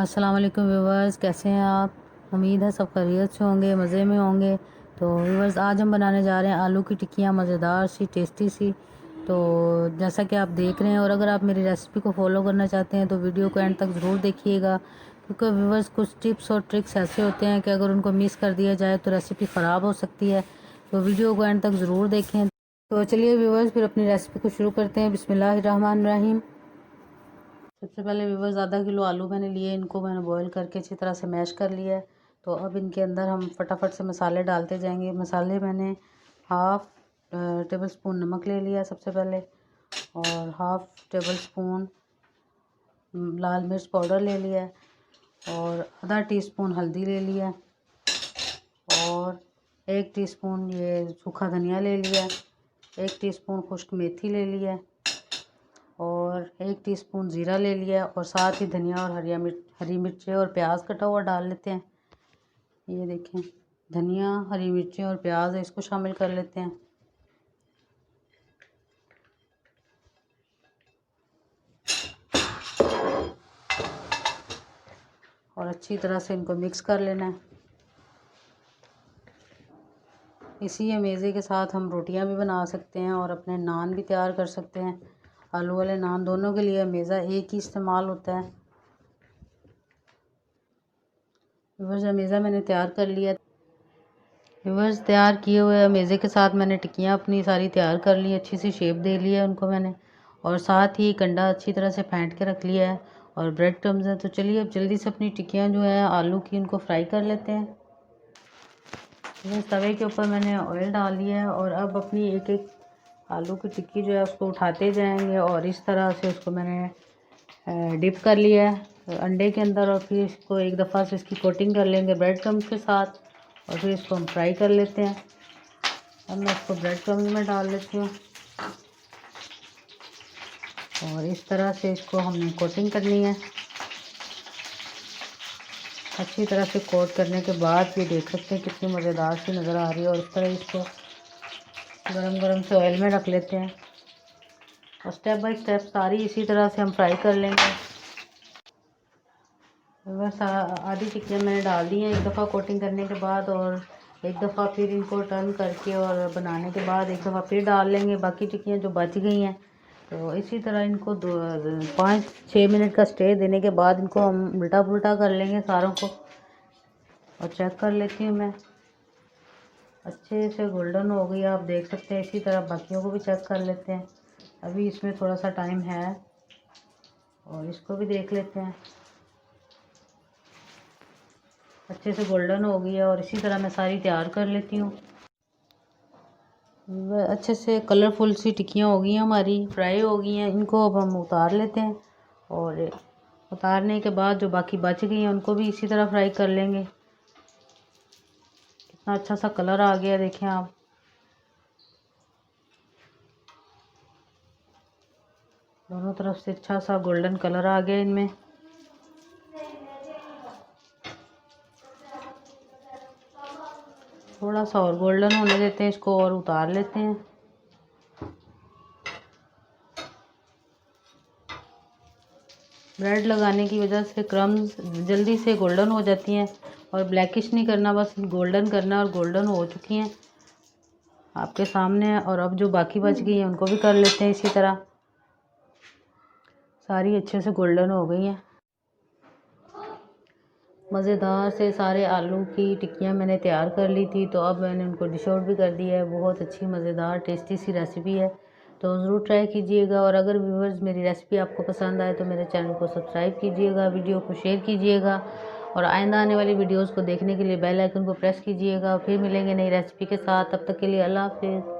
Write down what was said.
अस्सलाम वालेकुम व्यूवर्स, कैसे हैं आप। उम्मीद है सब खैरियत से होंगे, मज़े में होंगे। तो व्यूवर्स, आज हम बनाने जा रहे हैं आलू की टिक्कियाँ, मज़ेदार सी, टेस्टी सी। तो जैसा कि आप देख रहे हैं, और अगर आप मेरी रेसिपी को फॉलो करना चाहते हैं तो वीडियो को एंड तक ज़रूर देखिएगा, क्योंकि व्यूवर्स कुछ टिप्स और ट्रिक्स ऐसे होते हैं कि अगर उनको मिस कर दिया जाए तो रेसिपी ख़राब हो सकती है। तो वीडियो को एंड तक ज़रूर देखें। तो चलिए व्यूवर्स, फिर अपनी रेसिपी को शुरू करते हैं। बिस्मिल्लाहिर्रहमानिर्रहीम। सबसे पहले व्यूवर्स, आधा किलो आलू मैंने लिए, इनको मैंने बॉईल करके अच्छी तरह से मैश कर लिया है। तो अब इनके अंदर हम फटाफट से मसाले डालते जाएंगे। मसाले मैंने हाफ़ टेबल स्पून नमक ले लिया सबसे पहले, और हाफ़ टेबल स्पून लाल मिर्च पाउडर ले लिया है, और आधा टीस्पून हल्दी ले लिया, और 1 टीस्पून ये सूखा धनिया ले लिया, 1 टीस्पून खुश्क मेथी ले लिया, और 1 टीस्पून ज़ीरा ले लिया, और साथ ही धनिया और हरी मिर्चें और प्याज कटा हुआ डाल लेते हैं। ये देखें, धनिया, हरी मिर्चें और प्याज है, इसको शामिल कर लेते हैं। और अच्छी तरह से इनको मिक्स कर लेना है। इसी अमेज़े के साथ हम रोटियां भी बना सकते हैं और अपने नान भी तैयार कर सकते हैं। आलू वाले नान, दोनों के लिए अमेज़ा एक ही इस्तेमाल होता है। व्यूअर्स, अमेज़ा मैंने तैयार कर लिया। व्यूअर्स, तैयार किए हुए अमेज़े के साथ मैंने टिक्कियाँ अपनी सारी तैयार कर ली, अच्छी सी शेप दे ली है उनको मैंने, और साथ ही कंडा अच्छी तरह से फेंट के रख लिया है, और ब्रेड क्रम्स हैं। तो चलिए अब जल्दी से अपनी टिक्कियाँ जो है आलू की, उनको फ्राई कर लेते हैं। तवे के ऊपर मैंने ऑयल डाल लिया है, और अब अपनी एक एक आलू की टिक्की जो है उसको उठाते जाएंगे, और इस तरह से उसको मैंने डिप कर लिया है अंडे के अंदर, और फिर इसको एक दफ़ा से इसकी कोटिंग कर लेंगे ब्रेड क्रम्स के साथ, और फिर इसको हम फ्राई कर लेते हैं। अब मैं इसको ब्रेड क्रम्स में डाल लेती हूँ, और इस तरह से इसको हमने कोटिंग करनी है। अच्छी तरह से कोट करने के बाद ये देख सकते हैं कितनी मज़ेदार सी नज़र आ रही है। और इस तरह इसको गरम गरम से ऑयल में रख लेते हैं, और स्टेप बाय स्टेप सारी इसी तरह से हम फ्राई कर लेंगे। बस आधी टिक्कियाँ मैंने डाल दी हैं एक दफ़ा कोटिंग करने के बाद, और एक दफ़ा फिर इनको टर्न करके और बनाने के बाद एक दफ़ा फिर डाल लेंगे बाकी टिक्कियाँ जो बच गई हैं। तो इसी तरह इनको 5-6 मिनट का स्टे देने के बाद इनको हम उल्टा पुल्टा कर लेंगे सारों को, और चेक कर लेती हूँ मैं। अच्छे से गोल्डन हो गई, आप देख सकते हैं। इसी तरह बाकियों को भी चेक कर लेते हैं, अभी इसमें थोड़ा सा टाइम है, और इसको भी देख लेते हैं। अच्छे से गोल्डन हो गई है, और इसी तरह मैं सारी तैयार कर लेती हूँ। अच्छे से कलरफुल सी टिक्कियाँ हो गई हैं हमारी, फ्राई हो गई हैं। इनको अब हम उतार लेते हैं, और उतारने के बाद जो बाकी बच गई हैं उनको भी इसी तरह फ्राई कर लेंगे। कितना अच्छा सा कलर आ गया, देखें आप। दोनों तरफ से अच्छा सा गोल्डन कलर आ गया इनमें। थोड़ा सा और गोल्डन होने देते हैं इसको, और उतार लेते हैं। ब्रेड लगाने की वजह से क्रम्स जल्दी से गोल्डन हो जाती हैं, और ब्लैकिश नहीं करना, बस गोल्डन करना। और गोल्डन हो चुकी हैं आपके सामने, और अब जो बाकी बच गई हैं उनको भी कर लेते हैं इसी तरह। सारी अच्छे से गोल्डन हो गई हैं। मज़ेदार से सारे आलू की टिक्कियाँ मैंने तैयार कर ली थी, तो अब मैंने उनको डिश आउट भी कर दिया है। बहुत अच्छी मज़ेदार टेस्टी सी रेसिपी है, तो ज़रूर ट्राई कीजिएगा। और अगर व्यूअर्स मेरी रेसिपी आपको पसंद आए तो मेरे चैनल को सब्सक्राइब कीजिएगा, वीडियो को शेयर कीजिएगा, और आइंदा आने वाली वीडियोज़ को देखने के लिए बेल आइकन को प्रेस कीजिएगा। फिर मिलेंगे नई रेसिपी के साथ, तब तक के लिए अल्लाह हाफ़िज़।